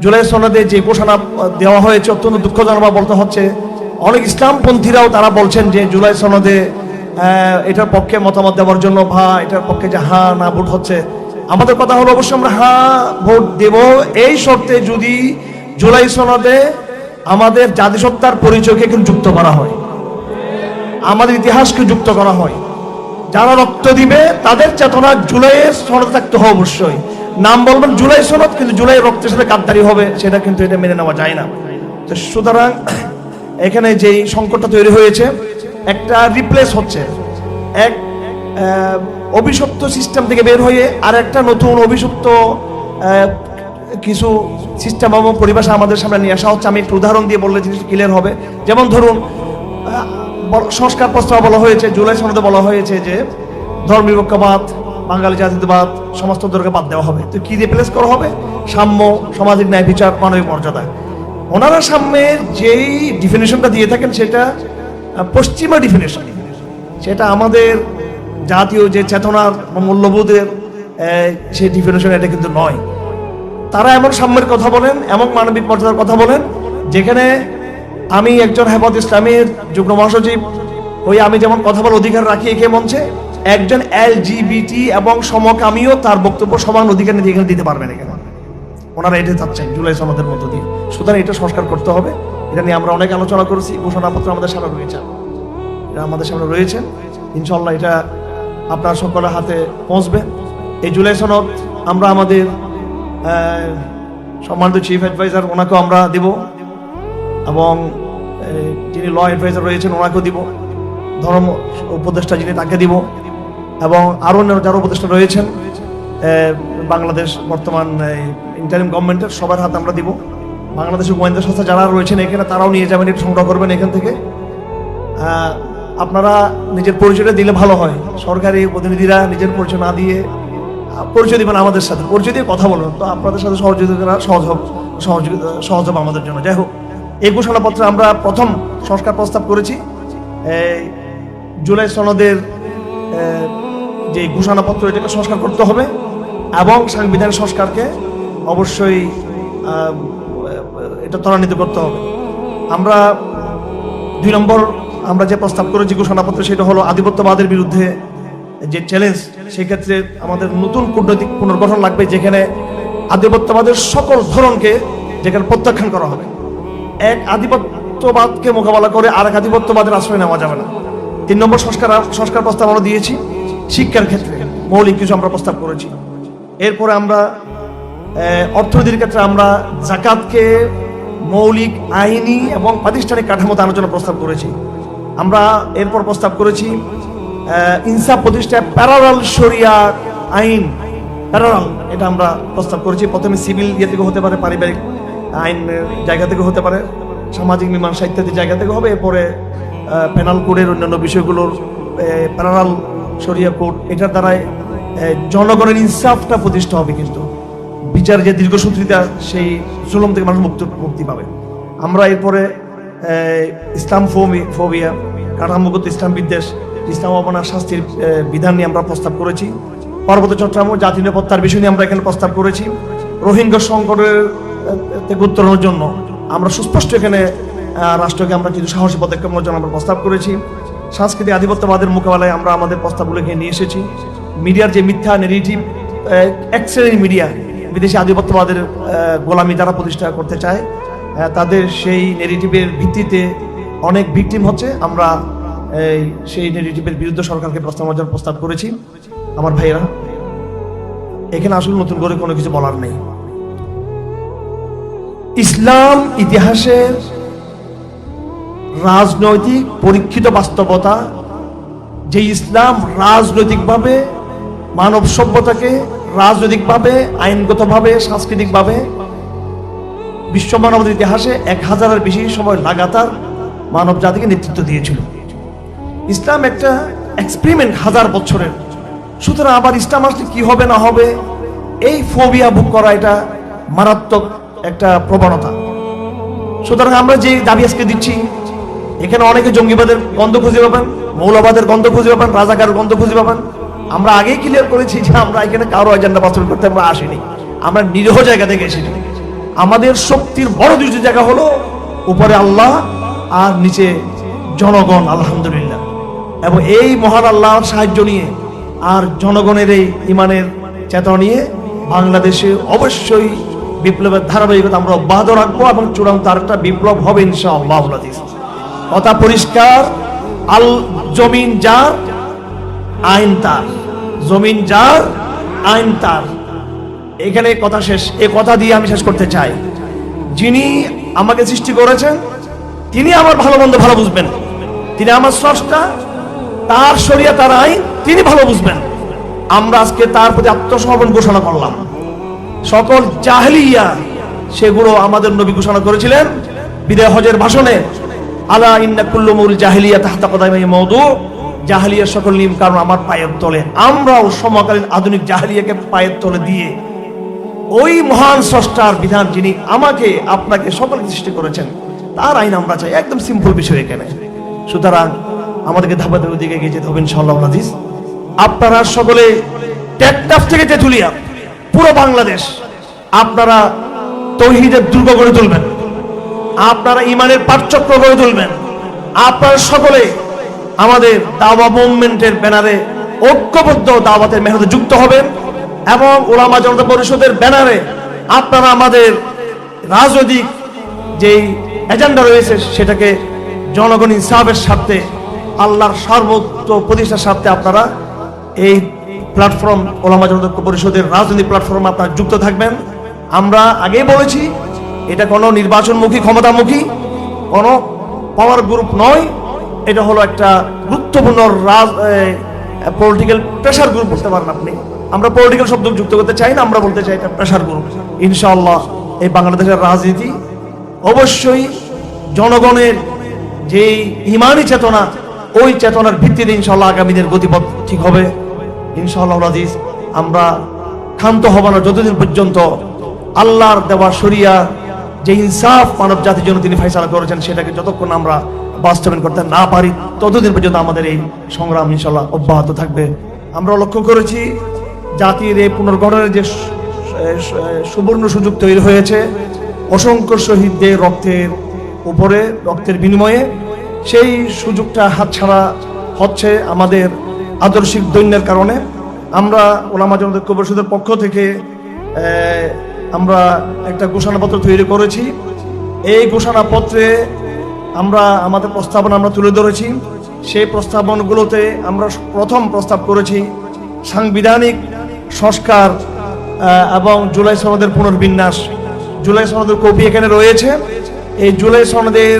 জুলাই সনদে যে ঘোষণা দেওয়া হয়েছে অত্যন্ত দুঃখজনক বলতে হচ্ছে। অনেক ইসলামপন্থীরাও তারা বলছেন যে জুলাই সনদে এটার পক্ষে মতামত দেওয়ার জন্য বা এটার পক্ষে যে হ্যাঁ না ভোট হচ্ছে। আমাদের কথা হলো অবশ্যই আমরা হ্যাঁ ভোট দেব এই শর্তে যদি জুলাই সনদে আমাদের জাতিসত্তার পরিচয়কে কিন্তু যুক্ত করা হয়, আমাদের ইতিহাসকে যুক্ত করা হয়। যারা রক্ত দিবে তাদের চেতনা জুলাইয়ের সনদে থাকতে হবে অবশ্যই। নাম বলবেন জুলাই সনদ, কিন্তু জুলাই রক্তের সাথে গাদ্দারি হবে, সেটা কিন্তু এটা মেনে নেওয়া যায় না। তো সুতরাং এখানে যেই সংকটটা তৈরি হয়েছে, একটা রিপ্লেস হচ্ছে, এক অভিশপ্ত সিস্টেম থেকে বের হয়ে আর একটা নতুন অভিশপ্ত কিছু সিস্টেম এবং পরিভাষা আমাদের সামনে নিয়ে আসা হচ্ছে। আমি একটু উদাহরণ দিয়ে বললে জিনিসটা ক্লিয়ার হবে। যেমন ধরুন, সংস্কার প্রস্তাব বলা হয়েছে, জুলাই সনদে বলা হয়েছে যে ধর্মনিরপেক্ষবাদ, বাঙালি জাতীয়তাবাদ, সমাজতন্ত্রকে বাদ দেওয়া হবে। তো কি রিপ্লেস করা হবে? সাম্য, সামাজিক ন্যায় বিচার, মানবিক মর্যাদা। ওনারা সামনে যেই ডিফিনিশনটা দিয়ে থাকেন সেটা পশ্চিমা ডিফিনিশন, সেটা আমাদের জাতীয় যে চেতনার মূল্যবোধের সেই ডিফিনিশন এটা কিন্তু নয়। তারা এমন সাম্যের কথা বলেন, এমন মানবিক মর্যাদার কথা বলেন, যেখানে আমি একজন হেফাজত ইসলামের যুগ্ম মহাসচিব হয়ে আমি যেমন কথা বলার অধিকার রাখি একে মঞ্চে, একজন এলজিবিটি এবং সমকামীও তার বক্তব্য সমান অধিকার নিয়ে এখানে দিতে পারবেন। এখানে ওনারা এটা চাচ্ছেন জুলাই সনদের মধ্য দিয়ে। সুতরাং এটা সংস্কার করতে হবে। এটা নিয়ে আমরা অনেক আলোচনা করেছি, ঘোষণাপত্র আমাদের সামনে রয়েছে, এটা আমাদের সামনে রয়েছে। ইনশাল্লাহ এটা আপনার সকলের হাতে পৌঁছবে। এই জুলাই সনদ আমরা আমাদের সম্মানিত চিফ অ্যাডভাইজার ওনাকেও আমরা দিব, এবং যিনি ল অ্যাডভাইজার রয়েছেন ওনাকেও দিব, ধর্ম উপদেষ্টা যিনি তাকে দিব, এবং আরও যারা উপদেষ্টা রয়েছেন বাংলাদেশ বর্তমান ইন্টারিম গভর্নমেন্টের সবার হাতে আমরা দিব। বাংলাদেশের গোয়েন্দা সংস্থা যারা রয়েছেন এখানে তারাও নিয়ে যাবেন, এটা সংগ্রহ করবেন এখান থেকে। আপনারা নিজের পরিচয়টা দিলে ভালো হয়। সরকারি প্রতিনিধিরা নিজের পরিচয় না দিয়ে পরিচয় দিবেন আমাদের সাথে, পরিচয় দিয়ে কথা বলবেন, তো আপনাদের সাথে সহযোগিতা সহজ হবে আমাদের জন্য। যাই হোক, এই ঘোষণাপত্রে আমরা প্রথম সংস্কার প্রস্তাব করেছি জুলাই সনদের যে ঘোষণাপত্র এটাকে সংস্কার করতে হবে, এবং সাংবিধানিক সংস্কারকে অবশ্যই এটা ত্বরান্বিত করতে হবে। আমরা 2 নম্বর আমরা যে প্রস্তাব করেছি ঘোষণাপত্রে, সেটা হলো আধিপত্যবাদের বিরুদ্ধে যে চ্যালেঞ্জ, সেক্ষেত্রে আমাদের নতুন কূটনৈতিক পুনর্গঠন লাগবে, যেখানে আধিপত্যবাদের সকল ধরনকে যেখানে প্রত্যাখ্যান করা হবে। এক আধিপত্যবাদকে মোকাবেলা করে আরেক আধিপত্যবাদের আশ্রয় নেওয়া যাবে না। 3 নম্বর সংস্কার প্রস্তাব আমরা দিয়েছি শিক্ষার ক্ষেত্রে, মৌলিক কিছু আমরা প্রস্তাব করেছি। এরপরে আমরা অর্থনীতির ক্ষেত্রে আমরা যাকাতকে মৌলিক আইনি এবং প্রাতিষ্ঠানিক কাঠামোতে আলোচনা প্রস্তাব করেছি। আমরা এরপর প্রস্তাব করেছি ইনসাফ প্রতিষ্ঠায় প্যারালাল শরিয়া আইন, প্যারালাল, এটা আমরা প্রস্তাব করেছি। প্রথমে সিভিল ইয়ে থেকে হতে পারে, পারিবারিক আইন জায়গা থেকে হতে পারে, সামাজিক মীমাংসা ইত্যাদি জায়গা থেকে হবে। এরপরে পেনাল কোডের অন্যান্য বিষয়গুলোর প্যারালাল শরিয়া কোড, এটার দ্বারাই জনগণের ইনসাফটা প্রতিষ্ঠা হবে, কিন্তু বিচার যে দীর্ঘসূত্রিতা সেই জুলুম থেকে মানুষ মুক্তি পাবে। আমরা এরপরে ইসলাম ফোবিয়া, কাঠামোগত ইসলাম বিদ্বেষ, ইসলাম অবমাননার শাস্তির বিধান নিয়ে আমরা প্রস্তাব করেছি। পার্বত্য চট্টগ্রাম জাতীয় নিরাপত্তার বিষয় নিয়ে আমরা এখানে প্রস্তাব করেছি। রোহিঙ্গা সংকটের থেকে উত্তরণের জন্য আমরা সুস্পষ্ট এখানে রাষ্ট্রকে আমরা কিছু সাহসী পদক্ষেপ নেওয়ার জন্য আমরা প্রস্তাব করেছি। সাংস্কৃতিক আধিপত্যবাদের মোকাবেলায় আমরা আমাদের প্রস্তাবগুলোকে নিয়ে এসেছি। মিডিয়ার যে মিথ্যা নেগেটিভ, এক শ্রেণীর মিডিয়া বিদেশি আধিপত্যবাদের গোলামি যারা প্রতিষ্ঠা করতে চায়, তাদের সেই নেগেটিভের ভিত্তিতে অনেক ভিকটিম হচ্ছে। আমরা সেই নেগেটিভের বিরুদ্ধে সরকারকে প্রস্তাব করেছি। আমার ভাইয়েরা, এখানে আসলে নতুন করে কোনো কিছু বলার নেই। ইসলাম ইতিহাসের রাজনৈতিক পরীক্ষিত বাস্তবতা, যে ইসলাম রাজনৈতিকভাবে মানব সভ্যতাকে রাজনৈতিকভাবে, আইনগতভাবে, সাংস্কৃতিকভাবে বিশ্ব মানবতার ইতিহাসে 1000-এর বেশি সময় লাগাতার মানব জাতিকে নেতৃত্ব দিয়েছিল। ইসলাম একটা এক্সপেরিমেন্ট 1000 বছরের। সুতরাং আবার ইসলাম আসলে কি হবে না হবে এই ফোবিয়া ভোগ করা, এটা মারাত্মক একটা প্রবণতা। সুতরাং আমরা যে দাবি আজকে দিচ্ছি, এখানে অনেকে জঙ্গিবাদের গন্ধ খুঁজে পাবেন, মৌলবাদের গন্ধ খুঁজে পাবেন, রাজাকারের গন্ধ খুঁজে পাবেন। আমরা আগেই ক্লিয়ার করেছি যে আমরা এখানে কারো এজেন্ডা বাস্তবায়ন করতে আমরা আসিনি, আমরা নিরীহ জায়গা থেকে এসেছি। আমাদের শক্তির বড় দুটি জায়গা হলো উপরে আল্লাহ আর নিচে জনগণ, আলহামদুলিল্লাহ। এবং এই মহান আল্লাহর সাহায্য নিয়ে আর জনগণের এই ইমানের চেতনা নিয়ে বাংলাদেশে অবশ্যই বিপ্লবের ধারাবাহিকতা আমরা অব্যাহত রাখবো এবং চূড়ান্ত আরেকটা বিপ্লব হবে ইনশাআল্লাহ। কথা পরিষ্কার, আল জমিন যার আইন তার, জমিন যার আইন তার। এখানে কথা শেষ। এই কথা দিয়ে আমি শেষ করতে চাই, যিনি আমাকে সৃষ্টি করেছেন তিনি আমার ভালো মন্দ ভালো বুঝবেন, তিনি আমার স্রষ্টা, তার শরিয়া তার আইন তিনি ভালো বুঝবেন। আমরা আজকে তার প্রতি আত্মসমর্পণ ঘোষণা করলাম। সকল জাহেলিয়া সেগুলো আমাদের নবী ঘোষণা করেছিলেন বিদায় হজের ভাষণে, আলা ইন্না কুল্লু মুল জাহেলিয়া তাহতা কদামি মাউদু, জাহেলিয়ার সকল নিয়ম কারণ আমার পায়ের তলে। আমরাও সমকালীন আধুনিক জাহেলিয়াকে পায়ের তলে দিয়ে ওই মহান স্রষ্টার বিধান, যিনি আমাকে আপনাকে সকলকে সৃষ্টি করেছেন, তার আইন আমরা চাই। একদম সিম্পল বিষয় এখানে। সুতরাং আমাদেরকে ধাপে ধাপে দিকে এগিয়ে যেতে হবে ইনশাআল্লাহ আজিজ। আপনারা সকলে টেকনাফ থেকে তেঁতুলিয়া পুরো বাংলাদেশ আপনারা তৌহিদের দুর্গ গড়ে তুলবেন, আপনারা ইমানের পাঠচক্র গড়ে তুলবেন। আপনারা সকলে আমাদের দাওয়া মুভমেন্টের ব্যানারে ঐক্যবদ্ধ দাওয়াতের মেহনতে যুক্ত হবেন এবং উলামা জনতা পরিষদের ব্যানারে আপনারা আমাদের রাজনৈতিক যেই এজেন্ডা রয়েছে সেটাকে জনগণ ইনসাফের স্বার্থে, আল্লাহর সার্বত্র প্রতিষ্ঠার স্বার্থে আপনারা এই প্ল্যাটফর্ম উলামা জনতা পরিষদের রাজনৈতিক প্ল্যাটফর্মে আপনারা যুক্ত থাকবেন। আমরা আগেই বলেছি, এটা কোনো নির্বাচনমুখী ক্ষমতামুখী কোনো পাওয়ার গ্রুপ নয়, এটা হলো একটা গুরুত্বপূর্ণ পলিটিক্যাল প্রেশার গ্রুপ বলতে পারেন আপনি। আমরা পলিটিক্যাল শব্দ যুক্ত করতে চাই না, আমরা বলতে চাই এটা প্রেশার গ্রুপ। ইনশাআল্লাহ এই বাংলাদেশের রাজনীতি অবশ্যই জনগণের যেই ইমানি চেতনা, ওই চেতনার ভিত্তিতে ইনশাআল্লাহ আগামী দিনের গতিপথ ঠিক হবে ইনশাআল্লাহ আজিজ। আমরা ক্ষান্ত হব না যতদিন পর্যন্ত আল্লাহর দেওয়া শরিয়া যে ইনসাফ মানব জাতির জন্য তিনি ফয়সালা করেছেন সেটাকে যতক্ষণ আমরা বাস্তবায়ন করতে না পারি ততদিন পর্যন্ত আমাদের এই সংগ্রাম ইনশাআল্লাহ অব্যাহত থাকবে। আমরা লক্ষ্য করেছি জাতির এই পুনর্গঠনের যে সুবর্ণ সুযোগ তৈরি হয়েছে অসংখ্য শহীদদের রক্তের উপরে, রক্তের বিনিময়ে, সেই সুযোগটা হাতছাড়া হচ্ছে আমাদের আদর্শিক দৈন্যের কারণে। আমরা উলামা জনতা পরিষদের পক্ষ থেকে আমরা একটা ঘোষণাপত্র তৈরি করেছি। এই ঘোষণাপত্রে আমরা আমাদের প্রস্তাবনা আমরা তুলে ধরেছি। সেই প্রস্তাবনাগুলোতে আমরা প্রথম প্রস্তাব করেছি সাংবিধানিক সংস্কার এবং জুলাই সনদের পুনর্বিন্যাস। জুলাই সনদের কপি এখানে রয়েছে। এই জুলাই সনদের